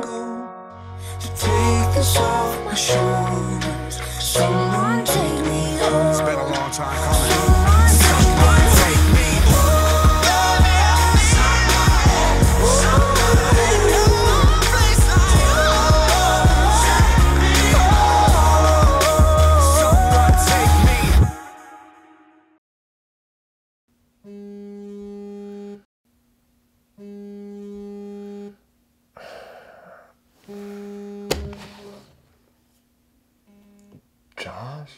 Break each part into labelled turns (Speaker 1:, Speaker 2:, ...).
Speaker 1: to take this off my shoulders. Someone take me home.
Speaker 2: It's been a long time coming.
Speaker 1: Someone take me home. Ain't no place like home. Someone take me.
Speaker 3: Josh?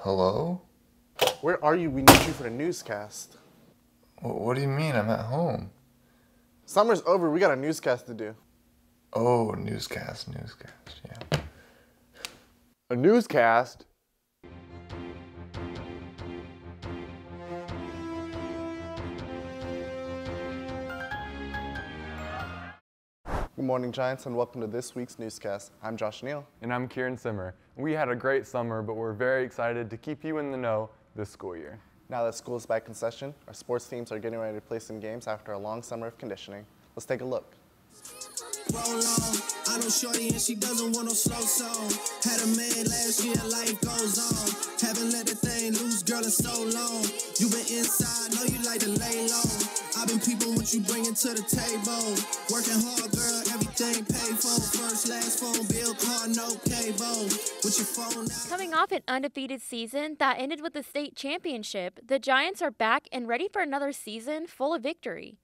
Speaker 3: Hello?
Speaker 4: Where are you? We need you for the newscast.
Speaker 3: What do you mean? I'm at home.
Speaker 4: Summer's over. We got a newscast to do.
Speaker 3: Oh, newscast, yeah.
Speaker 4: A newscast? Good morning, Giants, and welcome to this week's newscast. I'm Josh Neal.
Speaker 5: And I'm Kieran Simmer. We had a great summer, but we're very excited to keep you in the know this school year.
Speaker 4: Now that school is back in session, our sports teams are getting ready to play some games after a long summer of conditioning. Let's take a look.
Speaker 1: Roll on. I know shorty and she doesn't want no slow song. Had a man last year, life goes on. Haven't let the thing loose, girl, in so long. You been inside, know you like to lay low. I've been peeping what you bringing to the table. Working hard, girl, everything paid for. First, last phone bill, car, no cable. With your phone now.
Speaker 6: Coming off an undefeated season that ended with the state championship, the Giants are back and ready for another season full of victory.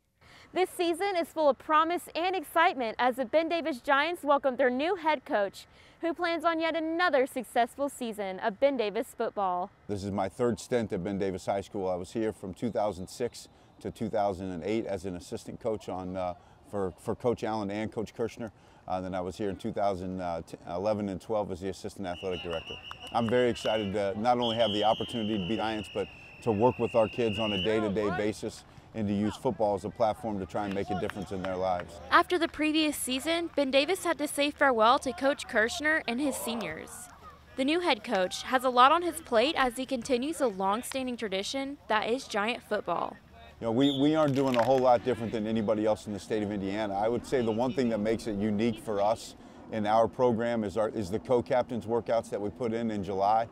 Speaker 6: This season is full of promise and excitement as the Ben Davis Giants welcome their new head coach, who plans on yet another successful season of Ben Davis football.
Speaker 7: This is my third stint at Ben Davis High School. I was here from 2006 to 2008 as an assistant coach for Coach Allen and Coach Kirshner. Then I was here in 2011 and 12 as the assistant athletic director. I'm very excited to not only have the opportunity to be Giants, but to work with our kids on a day-to-day basis and to use football as a platform to try and make a difference in their lives.
Speaker 6: After the previous season, Ben Davis had to say farewell to Coach Kirshner and his seniors. The new head coach has a lot on his plate as he continues a long-standing tradition that is Giant football.
Speaker 7: You know, we aren't doing a whole lot different than anybody else in the state of Indiana. I would say the one thing that makes it unique for us in our program is the co-captains workouts that we put in July.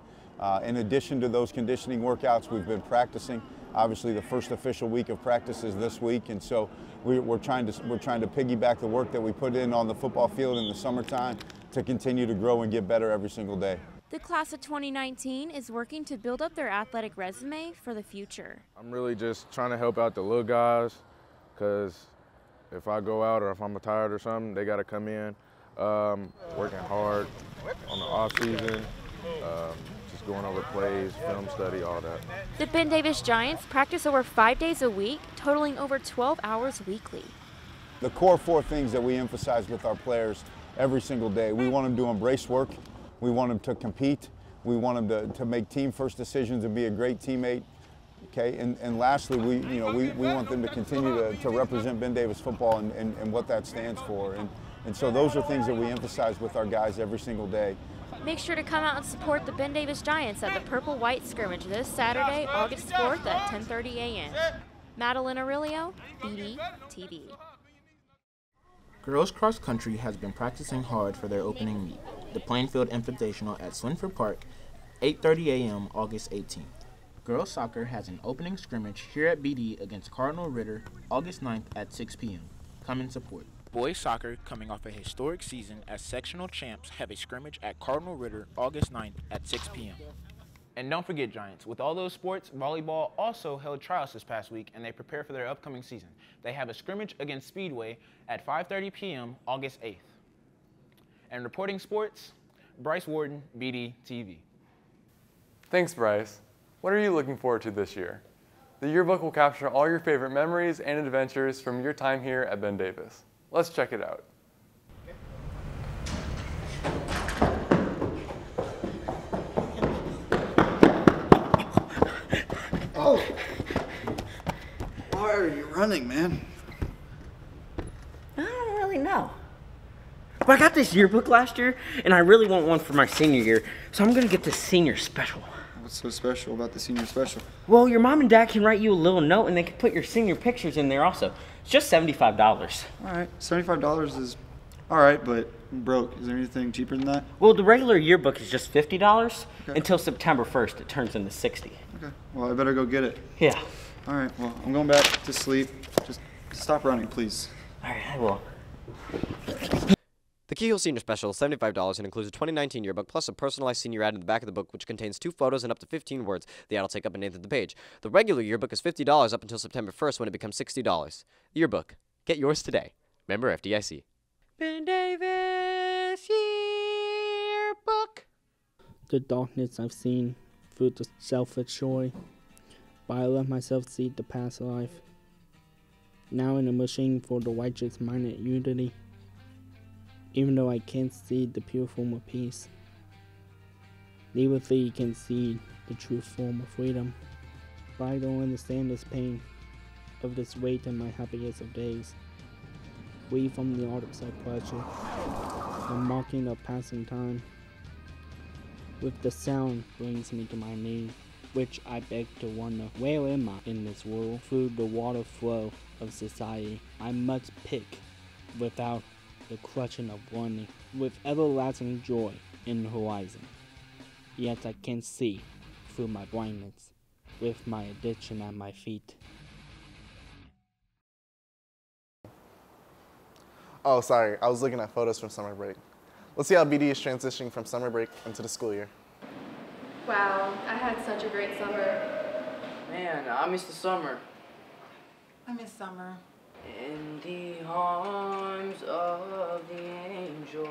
Speaker 7: In addition to those conditioning workouts, we've been practicing. Obviously, the first official week of practice is this week, and so we're trying to piggyback the work that we put in on the football field in the summertime to continue to grow and get better every single day.
Speaker 6: The class of 2019 is working to build up their athletic resume for the future.
Speaker 8: I'm really just trying to help out the little guys, because if I go out or if I'm tired or something, they got to come in, working hard on the off season. Just going over plays, film study, all that.
Speaker 6: The Ben Davis Giants practice over 5 days a week, totaling over 12 hours weekly.
Speaker 7: The core four things that we emphasize with our players every single day: we want them to embrace work, we want them to compete, we want them to make team first decisions and be a great teammate. Okay, and lastly, we want them to continue to represent Ben Davis football and what that stands for. And so those are things that we emphasize with our guys every single day.
Speaker 6: Make sure to come out and support the Ben Davis Giants at the Purple-White Scrimmage this Saturday, August 4th at 10:30 a.m. Madeline Aurelio, BDTV.
Speaker 9: Girls cross country has been practicing hard for their opening meet, the Plainfield Invitational at Swinford Park, 8:30 a.m. August 18th. Girls soccer has an opening scrimmage here at BD against Cardinal Ritter August 9th at 6 p.m. Come and support.
Speaker 10: Boys soccer, coming off a historic season as sectional champs, have a scrimmage at Cardinal Ritter August 9th at 6 p.m.
Speaker 11: And don't forget, Giants, with all those sports, volleyball also held tryouts this past week, and they prepare for their upcoming season. They have a scrimmage against Speedway at 5:30 p.m. August 8th. And reporting sports, Bryce Warden, BDTV.
Speaker 5: Thanks, Bryce. What are you looking forward to this year? The yearbook will capture all your favorite memories and adventures from your time here at Ben Davis. Let's check it out.
Speaker 12: Oh! Why are you running, man?
Speaker 13: I don't really know. But I got this yearbook last year, and I really want one for my senior year, so I'm gonna get the senior special.
Speaker 12: What's so special about the senior special?
Speaker 13: Well, your mom and dad can write you a little note, and they can put your senior pictures in there also. It's just $75.
Speaker 12: All right, $75 is all right, but I'm broke. Is there anything cheaper than that?
Speaker 13: Well, the regular yearbook is just $50 until September 1st. It turns into $60.
Speaker 12: Okay, well, I better go get it.
Speaker 13: Yeah.
Speaker 12: All right, well, I'm going back to sleep. Just stop running, please.
Speaker 13: All right, I will.
Speaker 2: The Keyhole Senior Special is $75 and includes a 2019 yearbook plus a personalized senior ad in the back of the book, which contains 2 photos and up to 15 words. The ad will take up an eighth of the page. The regular yearbook is $50 up until September 1st when it becomes $60. The yearbook. Get yours today. Member FDIC.
Speaker 14: Ben Davis Yearbook.
Speaker 15: The darkness I've seen through the selfish joy, but I let myself see the past life. Now in a machine for the righteous-minded unity, even though I can't see the pure form of peace. Neither can see the true form of freedom, but I don't understand this pain of this weight in my happiest of days. Free from the art of self-pleasure, the mocking of passing time, with the sound brings me to my knees, which I beg to wonder, where am I in this world? Through the water flow of society, I must pick without the clutching of warning, with everlasting joy in the horizon. Yet I can't see through my blindness, with my addiction at my feet.
Speaker 4: Oh, sorry, I was looking at photos from summer break. Let's see how BD is transitioning from summer break into the school year.
Speaker 16: Wow, I had such a great summer.
Speaker 13: Man, I miss the summer.
Speaker 17: I miss summer.
Speaker 13: In the arms of the angel,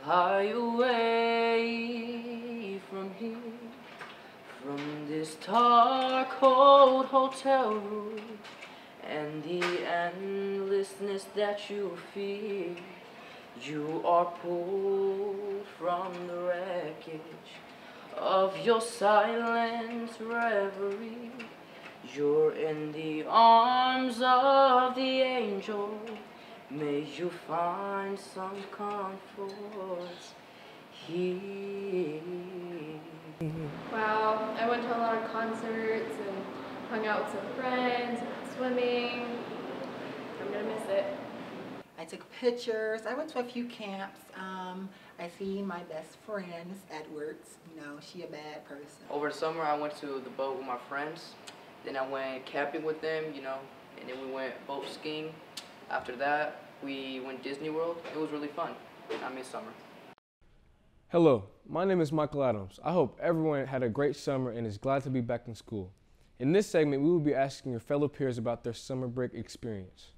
Speaker 13: fly away from here, from this dark cold hotel room, and the endlessness that you fear. You are pulled from the wreckage of your silent reverie. You're in the arms of the angel. May you find some comfort here.
Speaker 16: Wow, I went to a lot of concerts and hung out with some friends, went swimming. I'm gonna miss it.
Speaker 17: I took pictures. I went to a few camps. I seen my best friends at Wertz. You know, she a bad person.
Speaker 13: Over the summer, I went to the boat with my friends. Then I went camping with them, you know, and then we went boat skiing. After that, we went Disney World. It was really fun. I miss summer.
Speaker 18: Hello, my name is Michael Adams. I hope everyone had a great summer and is glad to be back in school. In this segment, we will be asking your fellow peers about their summer break experience.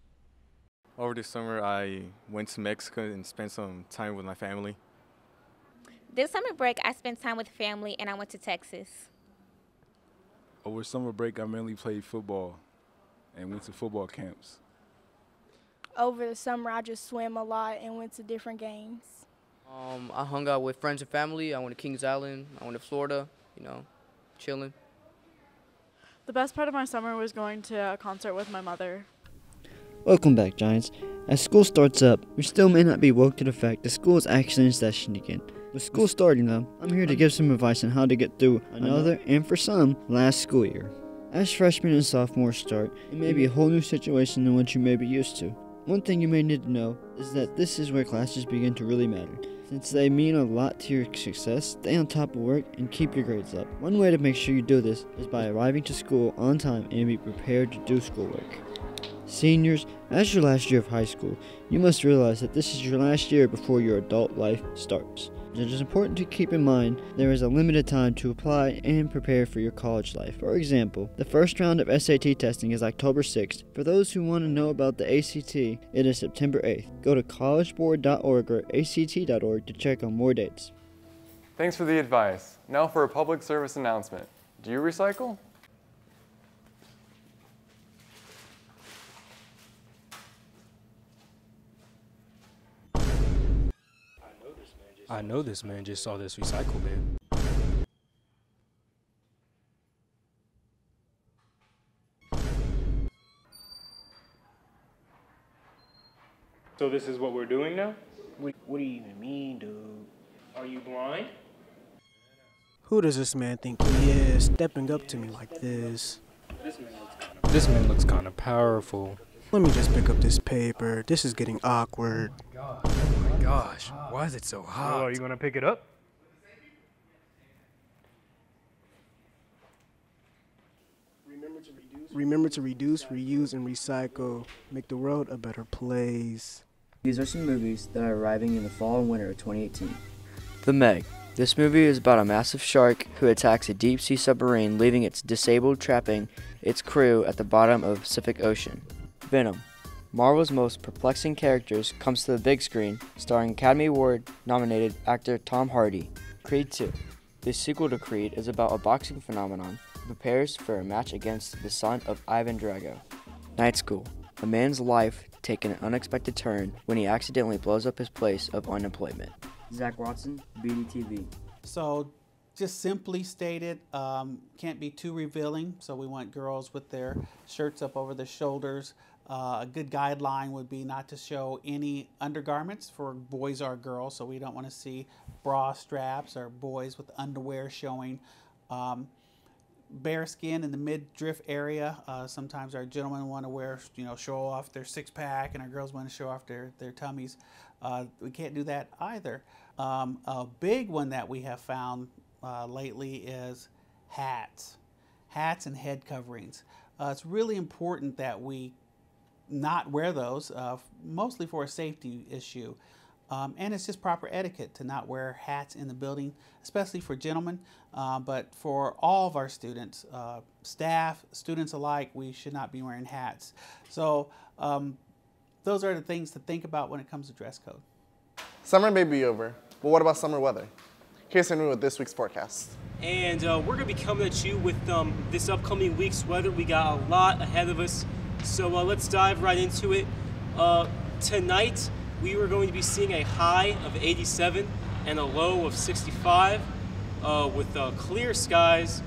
Speaker 19: Over the summer, I went to Mexico and spent some time with my family.
Speaker 6: This summer break, I spent time with family and I went to Texas.
Speaker 20: Over summer break, I mainly played football and went to football camps.
Speaker 21: Over the summer, I just swam a lot and went to different games.
Speaker 13: I hung out with friends and family. I went to Kings Island. I went to Florida, you know, chilling.
Speaker 22: The best part of my summer was going to a concert with my mother.
Speaker 23: Welcome back, Giants. As school starts up, we still may not be woke to the fact that school is actually in session again. With school starting though, I'm here to give some advice on how to get through another, and for some, last school year. As freshmen and sophomores start, it may be a whole new situation than what you may be used to. One thing you may need to know is that this is where classes begin to really matter. Since they mean a lot to your success, stay on top of work and keep your grades up. One way to make sure you do this is by arriving to school on time and be prepared to do schoolwork. Seniors, as your last year of high school, you must realize that this is your last year before your adult life starts. It is important to keep in mind there is a limited time to apply and prepare for your college life. For example, the first round of SAT testing is October 6th. For those who want to know about the ACT, it is September 8th. Go to collegeboard.org or act.org to check on more dates.
Speaker 5: Thanks for the advice. Now for a public service announcement. Do you recycle?
Speaker 24: I know this man just saw this recycle bin.
Speaker 25: So this is what we're doing now?
Speaker 10: What do you even mean, dude?
Speaker 25: Are you blind?
Speaker 26: Who does this man think he is, stepping up to me like this?
Speaker 24: This man looks kind of powerful.
Speaker 26: Let me just pick up this paper. This is getting awkward.
Speaker 24: Oh my gosh, why is it so hot?
Speaker 25: Oh, are you gonna pick it up?
Speaker 26: Remember to reduce, reuse, and recycle. Make the world a better place.
Speaker 1: These are some movies that are arriving in the fall and winter of 2018.
Speaker 23: The Meg. This movie is about a massive shark who attacks a deep-sea submarine, leaving it disabled, trapping its crew at the bottom of the Pacific Ocean. Venom. Marvel's most perplexing characters comes to the big screen, starring Academy Award-nominated actor Tom Hardy. Creed 2. This sequel to Creed is about a boxing phenomenon who prepares for a match against the son of Ivan Drago. Night School. A man's life takes an unexpected turn when he accidentally blows up his place of unemployment.
Speaker 1: Zach Watson, BDTV.
Speaker 3: So, just simply stated, can't be too revealing, so we want girls with their shirts up over their shoulders. A good guideline would be not to show any undergarments for boys or girls, so we don't want to see bra straps or boys with underwear showing. Bare skin in the midriff area. Sometimes our gentlemen want to wear, show off their six-pack, and our girls want to show off their tummies. We can't do that either. A big one that we have found lately is hats. Hats and head coverings. It's really important that we not wear those, mostly for a safety issue. And it's just proper etiquette to not wear hats in the building, especially for gentlemen, but for all of our students, staff, students alike, we should not be wearing hats. So those are the things to think about when it comes to dress code.
Speaker 4: Summer may be over, but what about summer weather? Here's Henry with this week's forecast.
Speaker 7: And we're going to be coming at you with this upcoming week's weather. We got a lot ahead of us, so let's dive right into it. Tonight, we are going to be seeing a high of 87 and a low of 65 with clear skies.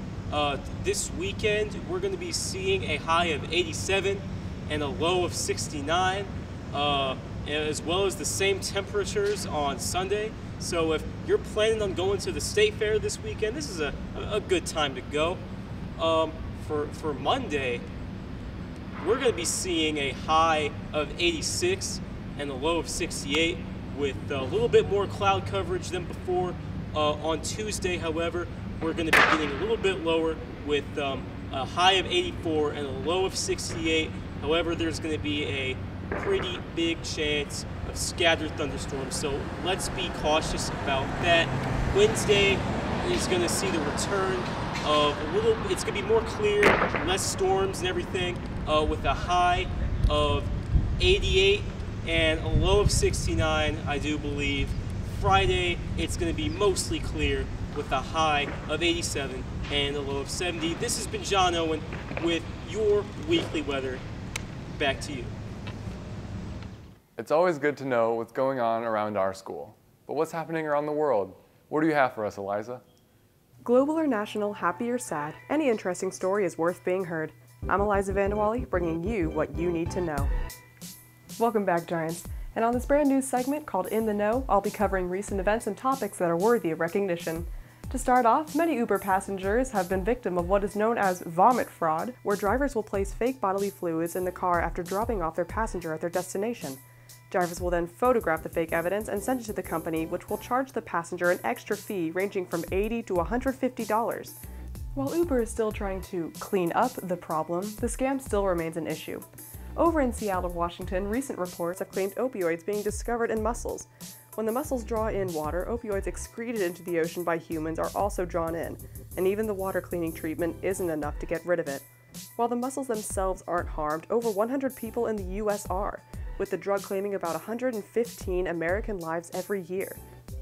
Speaker 7: This weekend, we're going to be seeing a high of 87 and a low of 69, as well as the same temperatures on Sunday. So if you're planning on going to the State Fair this weekend, this is a good time to go. For Monday, we're going to be seeing a high of 86 and a low of 68 with a little bit more cloud coverage than before. On Tuesday, however, we're going to be getting a little bit lower with a high of 84 and a low of 68. However, there's going to be a pretty big chance of scattered thunderstorms, so let's be cautious about that. Wednesday is going to see the return of it's going to be more clear, less storms and everything, with a high of 88 and a low of 69, I do believe. Friday, it's going to be mostly clear with a high of 87 and a low of 70. This has been John Owen with your weekly weather. Back to you.
Speaker 5: It's always good to know what's going on around our school. But what's happening around the world? What do you have for us, Eliza?
Speaker 8: Global or national, happy or sad, any interesting story is worth being heard. I'm Eliza Vanderwally, bringing you what you need to know. Welcome back, Giants. And on this brand new segment called In the Know, I'll be covering recent events and topics that are worthy of recognition. To start off, many Uber passengers have been victim of what is known as vomit fraud, where drivers will place fake bodily fluids in the car after dropping off their passenger at their destination. Drivers will then photograph the fake evidence and send it to the company, which will charge the passenger an extra fee ranging from $80 to $150. While Uber is still trying to clean up the problem, the scam still remains an issue. Over in Seattle, Washington, recent reports have claimed opioids being discovered in mussels. When the mussels draw in water, opioids excreted into the ocean by humans are also drawn in, and even the water cleaning treatment isn't enough to get rid of it. While the mussels themselves aren't harmed, over 100 people in the US are, with the drug claiming about 115 American lives every year.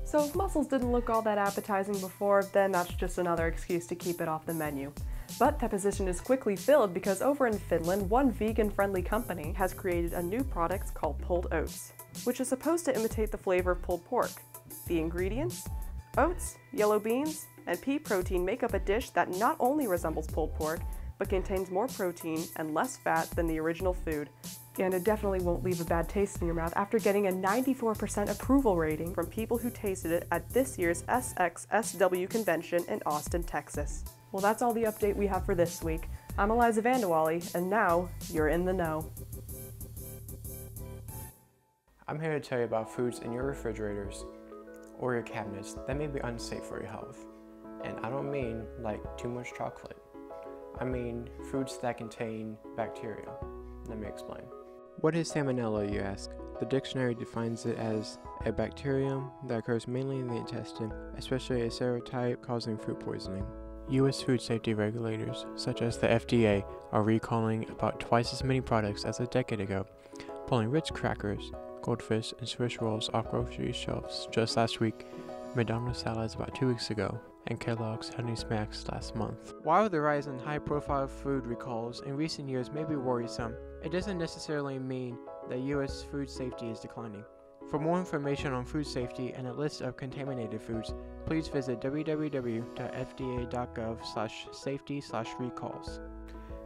Speaker 8: So if mussels didn't look all that appetizing before, then that's just another excuse to keep it off the menu. But that position is quickly filled because over in Finland, one vegan-friendly company has created a new product called pulled oats, which is supposed to imitate the flavor of pulled pork. The ingredients? Oats, yellow beans, and pea protein make up a dish that not only resembles pulled pork, but contains more protein and less fat than the original food. And it definitely won't leave a bad taste in your mouth after getting a 94% approval rating from people who tasted it at this year's SXSW convention in Austin, Texas. Well, that's all the update we have for this week. I'm Eliza Vanderwally, and now you're in the know.
Speaker 2: I'm here to tell you about foods in your refrigerators or your cabinets that may be unsafe for your health. And I don't mean like too much chocolate. I mean foods that contain bacteria. Let me explain. What is salmonella, you ask? The dictionary defines it as a bacterium that occurs mainly in the intestine, especially a serotype causing food poisoning. U.S. food safety regulators, such as the FDA, are recalling about twice as many products as a decade ago, pulling Ritz crackers, Goldfish, and Swiss rolls off grocery shelves just last week, McDonald's salads about 2 weeks ago, and Kellogg's Honey Smacks last month. While the rise in high-profile food recalls in recent years may be worrisome, it doesn't necessarily mean that U.S. food safety is declining. For more information on food safety and a list of contaminated foods, please visit www.fda.gov/safety/recalls.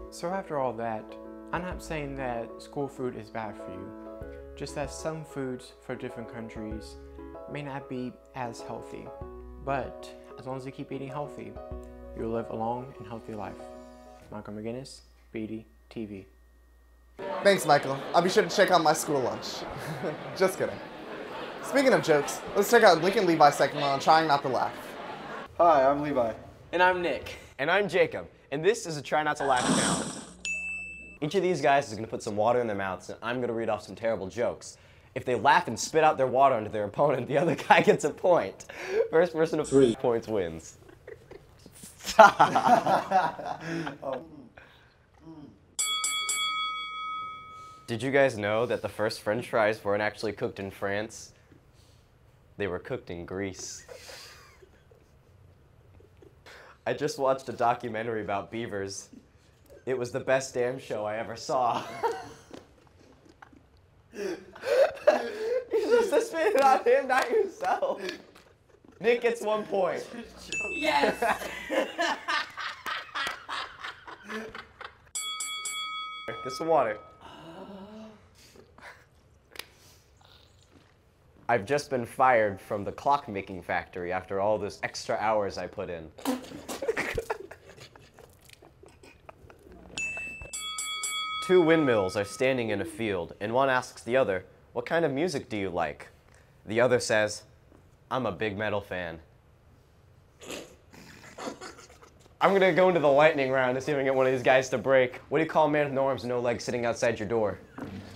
Speaker 2: So after all that, I'm not saying that school food is bad for you, just that some foods for different countries may not be as healthy. But as long as you keep eating healthy, you'll live a long and healthy life. Michael McGinnis, BDTV.
Speaker 4: Thanks, Michael. I'll be sure to check out my school lunch. Just kidding. Speaking of jokes, let's check out Lincoln Levi's segment on Trying Not to Laugh.
Speaker 9: Hi, I'm Levi.
Speaker 11: And I'm Nick. And I'm Jacob. And this is a Try Not to Laugh challenge. Each of these guys is going to put some water in their mouths, and I'm going to read off some terrible jokes. If they laugh and spit out their water onto their opponent, the other guy gets a point. First person to 3 points wins. Did you guys know that the first French fries weren't actually cooked in France? They were cooked in Greece. I just watched a documentary about beavers. It was the best damn show I ever saw. You're supposed to spit it on him, not yourself. Nick gets 1 point. Yes! Get some water. I've just been fired from the clock-making factory after all those extra hours I put in. Two windmills are standing in a field, and one asks the other, "What kind of music do you like?" The other says, "I'm a big metal fan." I'm gonna go into the lightning round to see if I can get one of these guys to break. What do you call a man with no arms and no legs sitting outside your door?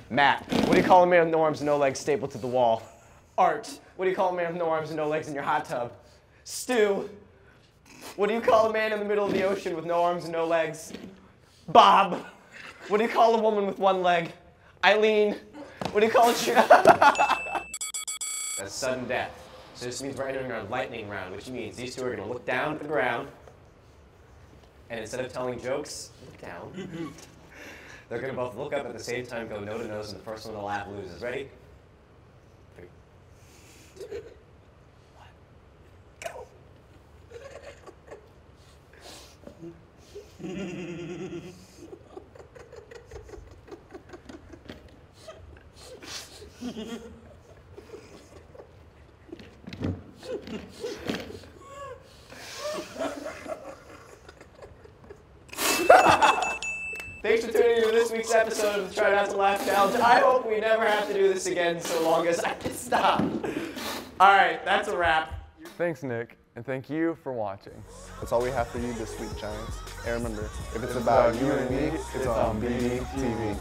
Speaker 11: Matt. What do you call a man with no arms and no legs stapled to the wall? Art. What do you call a man with no arms and no legs in your hot tub? Stu. What do you call a man in the middle of the ocean with no arms and no legs? Bob. What do you call a woman with 1 leg? Eileen. What do you call a That's sudden death. So this means we're entering our lightning round, which means these two are gonna look down at the ground, and instead of telling jokes, look down. They're gonna both look up at the same time, go nose to nose, and the first one to laugh loses. Ready? 3, 2, 1, go. Thanks for tuning into this week's episode of the Try Not to Laugh Challenge. I hope we never have to do this again so long as I can stop. All right, that's a wrap.
Speaker 5: Thanks, Nick, and thank you for watching.
Speaker 4: That's all we have for you this week, Giants. And remember, if it's about you and me, it's on BDTV.